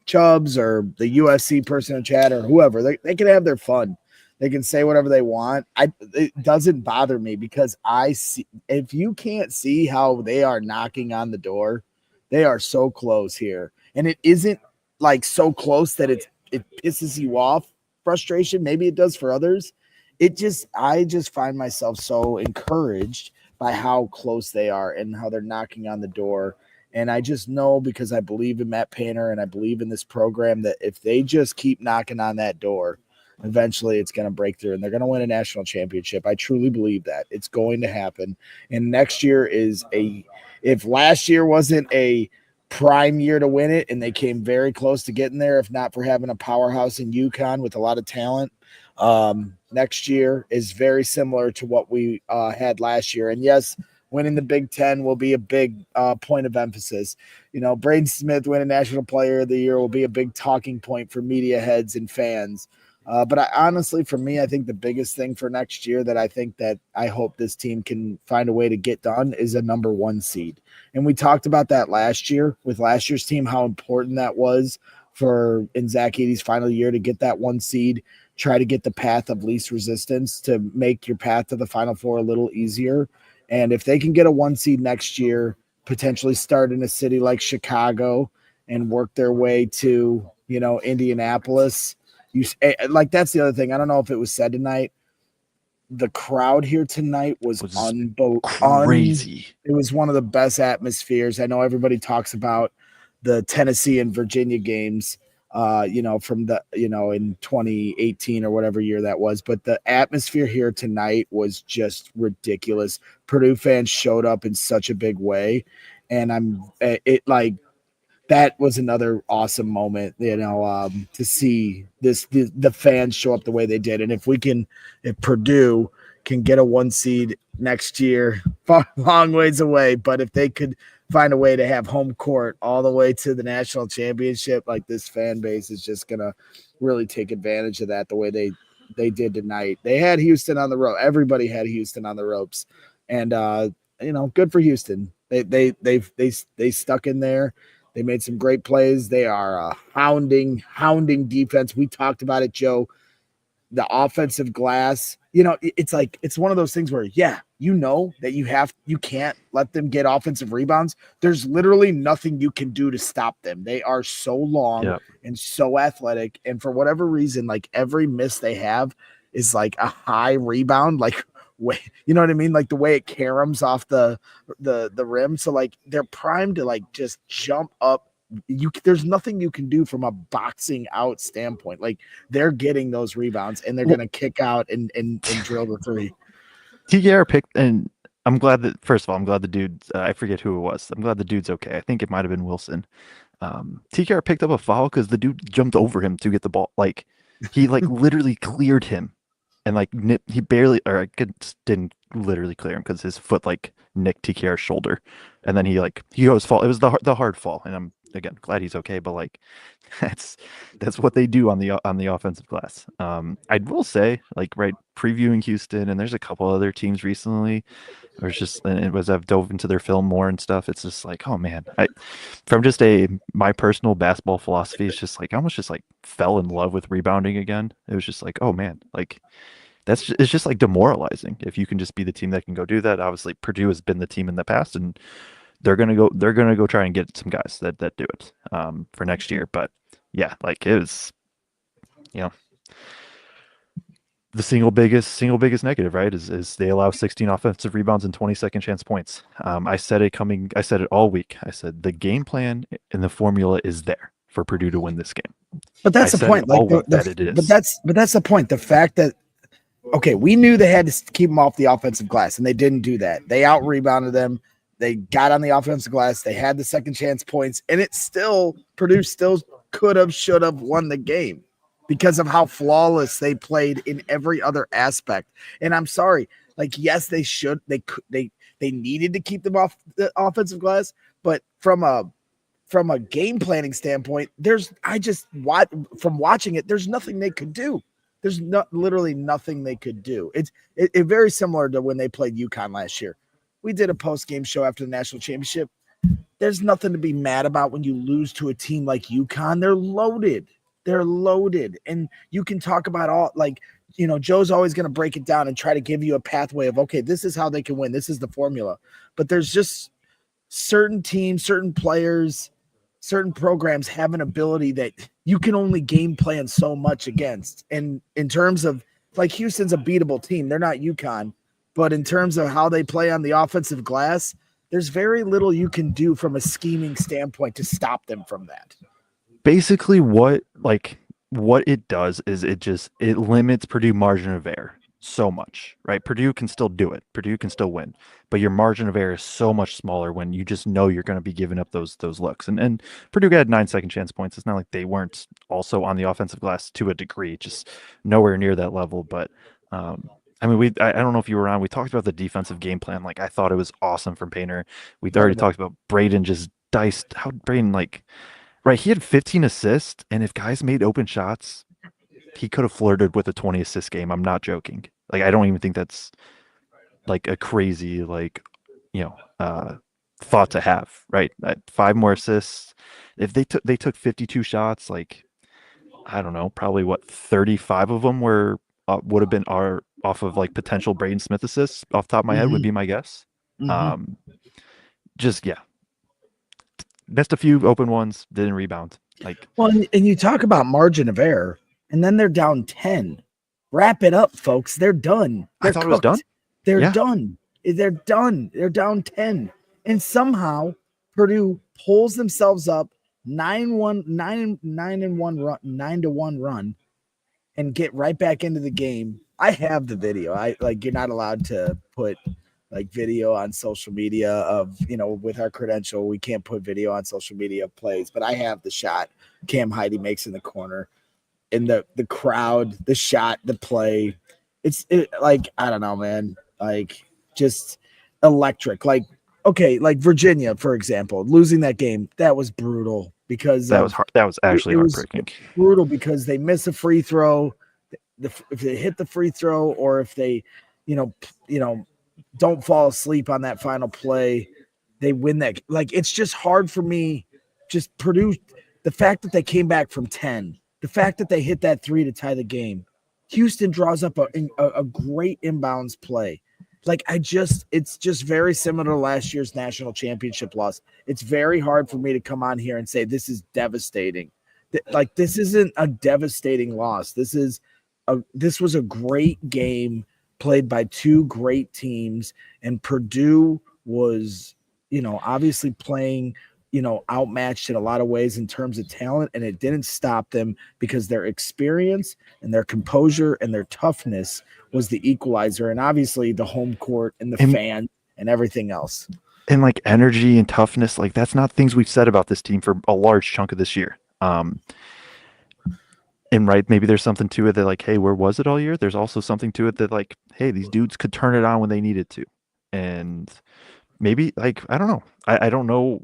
Chubbs or the USC person in chat or whoever, they can have their fun. They can say whatever they want. It doesn't bother me, because I see, if you can't see how they are knocking on the door, they are so close here. And it isn't like so close that it pisses you off. Frustration, maybe it does for others. I just find myself so encouraged by how close they are and how they're knocking on the door. And I just know, because I believe in Matt Painter and I believe in this program, that if they just keep knocking on that door, eventually it's going to break through and they're going to win a national championship. I truly believe that it's going to happen. And next year if last year wasn't a prime year to win it, and they came very close to getting there, if not for having a powerhouse in UConn with a lot of talent, next year is very similar to what we had last year. And yes, winning the Big Ten will be a big point of emphasis. Braden Smith winning National Player of the Year will be a big talking point for media heads and fans. But honestly, for me, I think the biggest thing for next year that I hope this team can find a way to get done is a number 1 seed. And we talked about that last year with last year's team, how important that was in Zach Edey's final year to get that 1 seed, try to get the path of least resistance to make your path to the Final Four a little easier. And if they can get a 1 seed next year, potentially start in a city like Chicago and work their way to, Indianapolis, that's the other thing. I don't know if it was said tonight. The crowd here tonight was crazy. It was one of the best atmospheres. I know everybody talks about the Tennessee and Virginia games, from the, in 2018 or whatever year that was. But the atmosphere here tonight was just ridiculous. Purdue fans showed up in such a big way. And that was another awesome moment, to see the fans show up the way they did. And if Purdue can get a 1 seed next year, far long ways away, but if they could find a way to have home court all the way to the national championship, like, this fan base is just going to really take advantage of that the way they did tonight. They had Houston on the rope. Everybody had Houston on the ropes. And, good for Houston. They stuck in there. They made some great plays. They are hounding defense. We talked about it, Joe. The offensive glass, it's one of those things where, that you can't let them get offensive rebounds. There's literally nothing you can do to stop them. They are so long and so athletic. And for whatever reason, like, every miss they have is like a high rebound, like, you know what I mean? Like, the way it caroms off the rim. So, like, they're primed to, like, just jump up there's nothing you can do from a boxing out standpoint. Like they're getting those rebounds and they're going to kick out and drill the three. TKR picked, and I'm glad that, first of all, I'm glad the dude, I forget who it was. I'm glad the dude's okay. I think it might have been Wilson. TKR picked up a foul because the dude jumped over him to get the ball. Like he like literally cleared him, and like he barely, or didn't literally clear him because his foot like nicked TKR's shoulder, and then he goes fall. It was the hard fall, and I'm again glad he's okay. But like that's what they do on the offensive glass. I will say, like, right, previewing Houston, and there's a couple other teams recently. Or it's just, and it was, I've dove into their film more and stuff. It's just like, oh man, from just my personal basketball philosophy, it's just like I almost just like fell in love with rebounding again. It was just like, oh man, like it's just like demoralizing if you can just be the team that can go do that. Obviously, Purdue has been the team in the past, and they're gonna go try and get some guys that do it for next year. But yeah, like it was, you know. The single biggest negative, right, is they allow 16 offensive rebounds and 20 second chance points. I said it all week. I said the game plan and the formula is there for Purdue to win this game. But that's the point. Like that it is. But that's the point. The fact that we knew they had to keep them off the offensive glass, and they didn't do that. They out rebounded them. They got on the offensive glass. They had the second chance points, and Purdue still could have, should have won the game, because of how flawless they played in every other aspect. And I'm sorry, like, yes, they needed to keep them off the offensive glass, but from a game planning standpoint, from watching it, there's nothing they could do. There's literally nothing they could do. It's very similar to when they played UConn last year. We did a post-game show after the national championship. There's nothing to be mad about when you lose to a team like UConn. They're loaded. They're loaded, and you can talk about all, like, you know, Joe's always going to break it down and try to give you a pathway of, okay, this is how they can win. This is the formula. But there's just certain teams, certain players, certain programs have an ability that you can only game plan so much against. And in terms of, like, Houston's a beatable team. They're not UConn, but in terms of how they play on the offensive glass, there's very little you can do from a scheming standpoint to stop them from that. Basically what it does is it limits Purdue margin of error so much, right? Purdue can still do it. Purdue can still win, but your margin of error is so much smaller when you just know you're going to be giving up those looks. And Purdue had 9 second chance points. It's not like they weren't also on the offensive glass to a degree, just nowhere near that level. But I mean, I don't know if you were on. We talked about the defensive game plan. Like, I thought it was awesome from Painter. We already talked about Braden just diced how Braden, like. Right, he had 15 assists, and if guys made open shots, he could have flirted with a 20 assist game. I'm not joking. Like, I don't even think that's like a crazy, like, you know, thought to have. Right, 5 more assists. If they took 52 shots, like, I don't know, probably 35 of them would have been off of like potential Braden Smith assists. Off the top of my head would be my guess. Mm-hmm. Just yeah. Missed a few open ones, didn't rebound. Like, well, and you talk about margin of error, and then they're down 10. Wrap it up, folks. They're done. I thought it was done. They're done. They're done. They're down 10. And somehow Purdue pulls themselves up 9-1 run and get right back into the game. I have the video. You're not allowed to put like video on social media of, you know, with our credential, we can't put video on social media of plays, but I have the shot Cam Heidi makes in the corner, and the crowd, the shot, the play. It's like, I don't know, man, like just electric. Like, okay, like Virginia, for example, losing that game, that was brutal because that was hard. That was actually heartbreaking. Brutal because they miss a free throw. If they hit the free throw, or if they, you know, don't fall asleep on that final play, they win that. Like, it's just hard for me. Just Purdue, the fact that they came back from 10, the fact that they hit that 3 to tie the game. Houston draws up a great inbounds play. Like, it's just very similar to last year's national championship loss. It's very hard for me to come on here and say this is devastating. Like, this isn't a devastating loss. This was a great game played by 2 great teams, and Purdue was, you know, obviously playing outmatched in a lot of ways in terms of talent, and it didn't stop them because their experience and their composure and their toughness was the equalizer, and obviously the home court and the fan and everything else. And like energy and toughness, like that's not things we've said about this team for a large chunk of this year. And right, maybe there's something to it that like, hey, where was it all year? There's also something to it that like, hey, these dudes could turn it on when they needed to. And maybe like, I don't know. I don't know.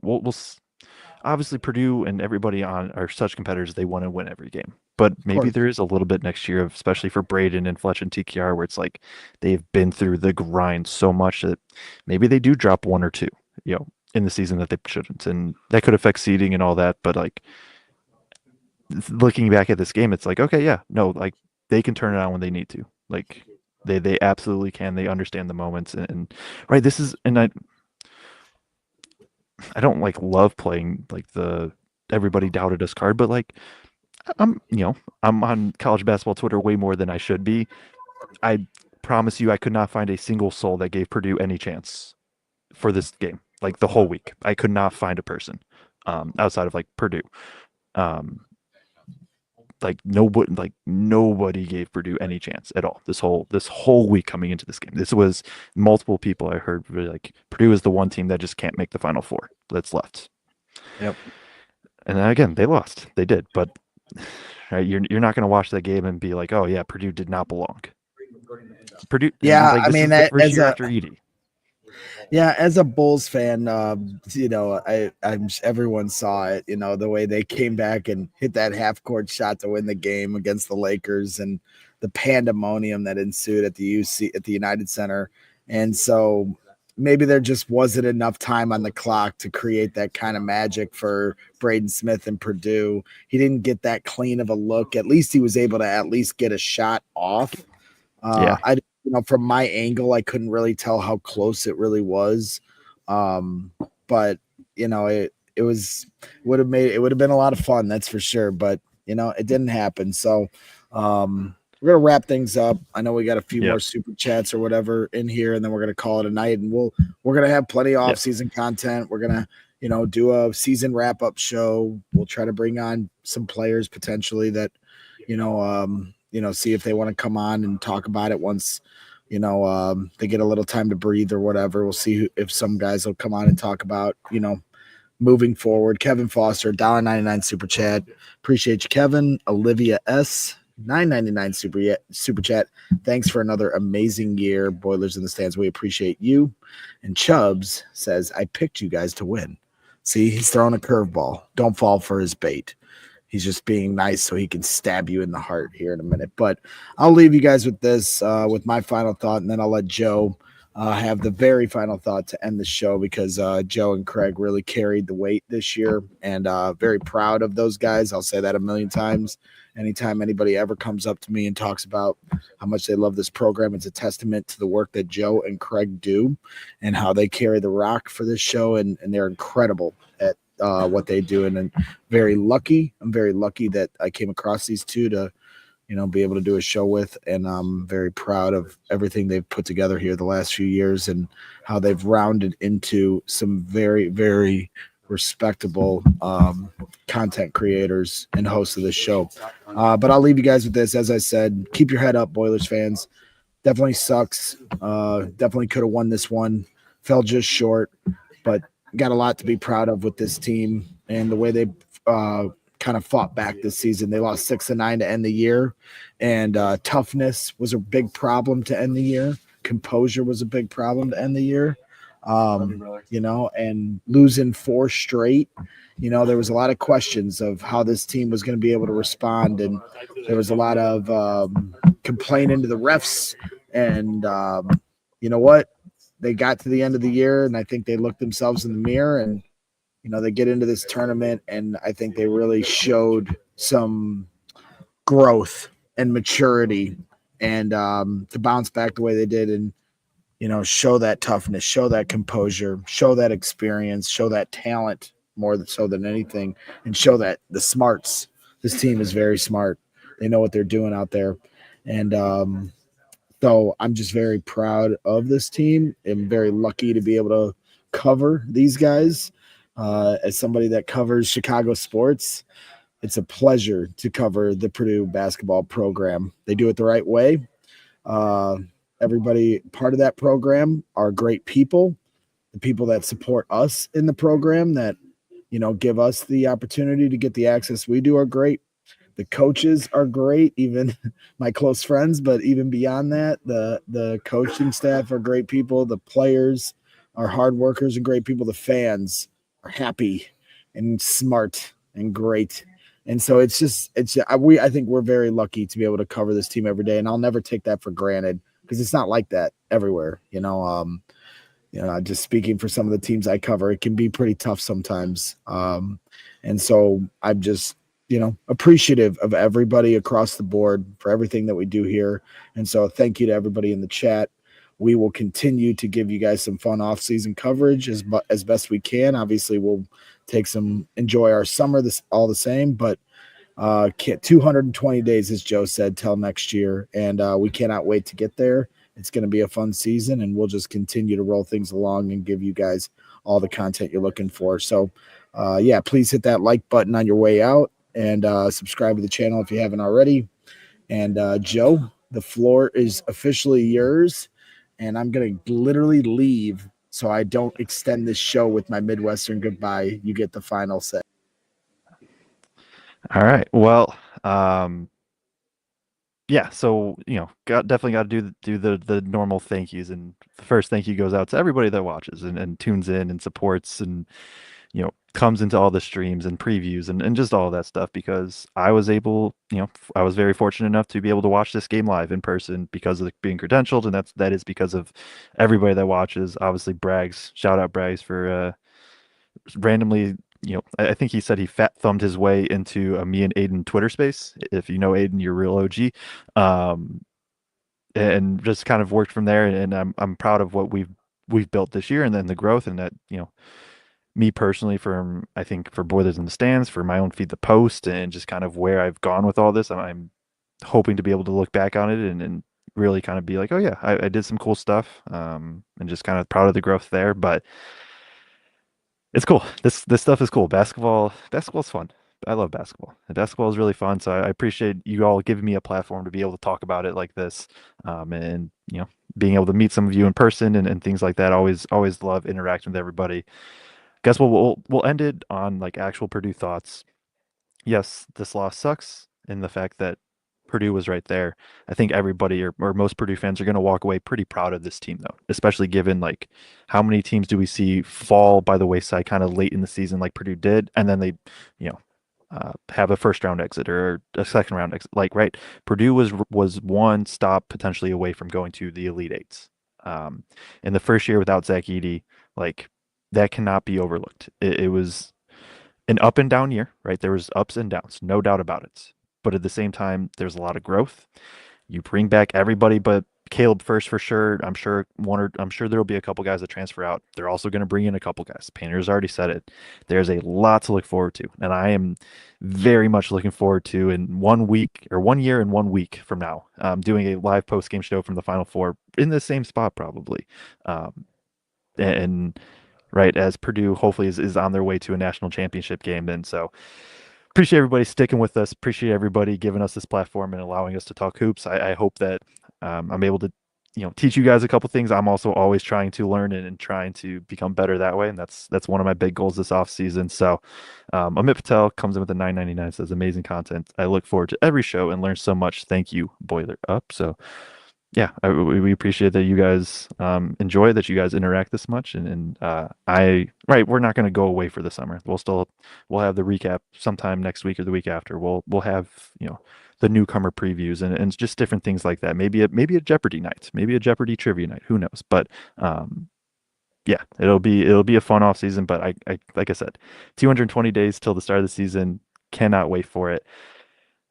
Obviously Purdue and everybody on are such competitors, they want to win every game. But maybe there is a little bit next year, especially for Braden and Fletch and TKR, where it's like they've been through the grind so much that maybe they do drop one or two, in the season that they shouldn't. And that could affect seeding and all that. But like looking back at this game, it's like, okay, yeah, no, like they can turn it on when they need to. Like they absolutely can. They understand the moments. And right, this is, and I don't like love playing like the everybody doubted us card, but like I'm on college basketball Twitter way more than I should be. I promise you I could not find a single soul that gave Purdue any chance for this game. Like the whole week. I could not find a person outside of like Purdue. Nobody gave Purdue any chance at all this whole week coming into this game. This was multiple people I heard really like Purdue is the one team that just can't make the Final Four that's left. Yep. And then again, they lost. They did, but right, you're not going to watch that game and be like, oh yeah, Purdue did not belong. Purdue, yeah. like, I mean, after Edie. Yeah, as a Bulls fan, everyone saw it. The way they came back and hit that half court shot to win the game against the Lakers, and the pandemonium that ensued at the United Center. And so maybe there just wasn't enough time on the clock to create that kind of magic for Braden Smith and Purdue. He didn't get that clean of a look. At least he was able to at least get a shot off. From my angle, I couldn't really tell how close it really was. But it would have been a lot of fun, that's for sure. But it didn't happen. So we're gonna wrap things up. I know we got a few more super chats or whatever in here, and then we're gonna call it a night. And we're gonna have plenty of off-season content. We're gonna do a season wrap-up show. We'll try to bring on some players potentially that see if they want to come on and talk about it once they get a little time to breathe or whatever. We'll see if some guys will come on and talk about moving forward. Kevin Foster, $1.99 super chat. Appreciate you, Kevin. Olivia S, $9.99 super chat. Thanks for another amazing year, Boilers in the Stands. We appreciate you. And Chubbs says, I picked you guys to win. See, he's throwing a curveball. Don't fall for his bait. He's just being nice so he can stab you in the heart here in a minute. But I'll leave you guys with this, with my final thought, and then I'll let Joe have the very final thought to end the show, because Joe and Kraig really carried the weight this year, and very proud of those guys. I'll say that a million times. Anytime anybody ever comes up to me and talks about how much they love this program, it's a testament to the work that Joe and Kraig do and how they carry the rock for this show, and they're incredible at what they do. And I'm very lucky that I came across these two to be able to do a show with, and I'm very proud of everything they've put together here the last few years and how they've rounded into some very, very respectable content creators and hosts of this show. But I'll leave you guys with this. As I said, keep your head up, Boilers fans. Definitely sucks. Definitely could have won this one. Fell just short, but got a lot to be proud of with this team and the way they kind of fought back this season. They lost 6-9 to end the year, and toughness was a big problem to end the year. Composure was a big problem to end the year. And losing 4 straight, there was a lot of questions of how this team was going to be able to respond. And there was a lot of complaining to the refs, and you know what? They got to the end of the year, and I think they looked themselves in the mirror, and they get into this tournament, and I think they really showed some growth and maturity, and to bounce back the way they did, and show that toughness, show that composure, show that experience, show that talent more so than anything, and show that the smarts. This team is very smart. They know what they're doing out there, and so I'm just very proud of this team. I'm very lucky to be able to cover these guys. As somebody that covers Chicago sports, it's a pleasure to cover the Purdue basketball program. They do it the right way. Everybody part of that program are great people, the people that support us in the program that, give us the opportunity to get the access we do are great. The coaches are great, even my close friends, but even beyond that, the coaching staff are great people. The players are hard workers and great people. The fans are happy and smart and great. And so I think we're very lucky to be able to cover this team every day. And I'll never take that for granted because it's not like that everywhere. Just speaking for some of the teams I cover, it can be pretty tough sometimes. And so I'm just, appreciative of everybody across the board for everything that we do here. And so thank you to everybody in the chat. We will continue to give you guys some fun off-season coverage as best we can. Obviously, we'll enjoy our summer all the same, but 220 days, as Joe said, till next year. And we cannot wait to get there. It's going to be a fun season, and we'll just continue to roll things along and give you guys all the content you're looking for. So, please hit that like button on your way out and subscribe to the channel if you haven't already. And Joe, the floor is officially yours, and I'm going to literally leave so I don't extend this show with my Midwestern goodbye. You get the final say. All right. Well, so definitely got to do the normal thank yous, and the first thank you goes out to everybody that watches and tunes in and supports and comes into all the streams and previews and just all that stuff, because I was very fortunate enough to be able to watch this game live in person because of being credentialed, and that is because of everybody that watches. Obviously, shout out Braggs for randomly. I think he said he fat thumbed his way into a me and Aiden Twitter space. If you know Aiden, you're a real OG. And just kind of worked from there. And I'm proud of what we've built this year, and then the growth, and that, me personally, I think for Boilers in the Stands, for my own Feed the Post, and just kind of where I've gone with all this. I'm hoping to be able to look back on it and really kind of be like, oh yeah, I did some cool stuff. And just kind of proud of the growth there. But it's cool. This stuff is cool. Basketball is fun. I love basketball. And basketball is really fun. So I appreciate you all giving me a platform to be able to talk about it like this. And being able to meet some of you in person and things like that. Always love interacting with everybody. Guess we'll end it on like actual Purdue thoughts. Yes, this loss sucks in the fact that Purdue was right there. I think everybody or most Purdue fans are going to walk away pretty proud of this team, though, especially given like how many teams do we see fall by the wayside kind of late in the season like Purdue did, and then they, have a first round exit or a second round exit. Like, right, Purdue was one stop potentially away from going to the Elite Eights. In the first year without Zach Edey, like that cannot be overlooked. It was an up and down year, right? There was ups and downs, no doubt about it. But at the same time, there's a lot of growth. You bring back everybody but Caleb first for sure. I'm sure there will be a couple guys that transfer out. They're also going to bring in a couple guys. Painter's already said it. There's a lot to look forward to, and I am very much looking forward to in 1 week or 1 year and 1 week from now, doing a live post game show from the Final Four in the same spot probably, and right as Purdue hopefully is on their way to a national championship game. And so appreciate everybody sticking with us. Appreciate everybody giving us this platform and allowing us to talk hoops. I hope that I'm able to, teach you guys a couple things. I'm also always trying to learn and trying to become better that way. And that's one of my big goals this off season. So Amit Patel comes in with a $9.99, says amazing content. I look forward to every show and learn so much. Thank you, Boiler Up. So yeah, we appreciate that you guys enjoy, that you guys interact this much, and we're not going to go away for the summer. We'll have the recap sometime next week or the week after. We'll have the newcomer previews and just different things like that. Maybe a Jeopardy night, maybe a Jeopardy trivia night. Who knows? But yeah, it'll be a fun off season. But I like I said, 220 days till the start of the season. Cannot wait for it.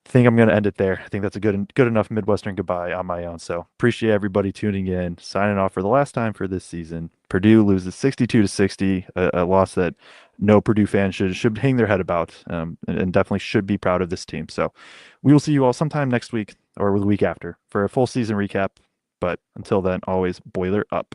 Think I'm going to end it there. I think that's a good enough Midwestern goodbye on my own. So appreciate everybody tuning in. Signing off for the last time for this season. Purdue loses 62-60, a loss that no Purdue fan should hang their head about, and definitely should be proud of this team. So we will see you all sometime next week or the week after for a full season recap. But until then, always Boiler Up.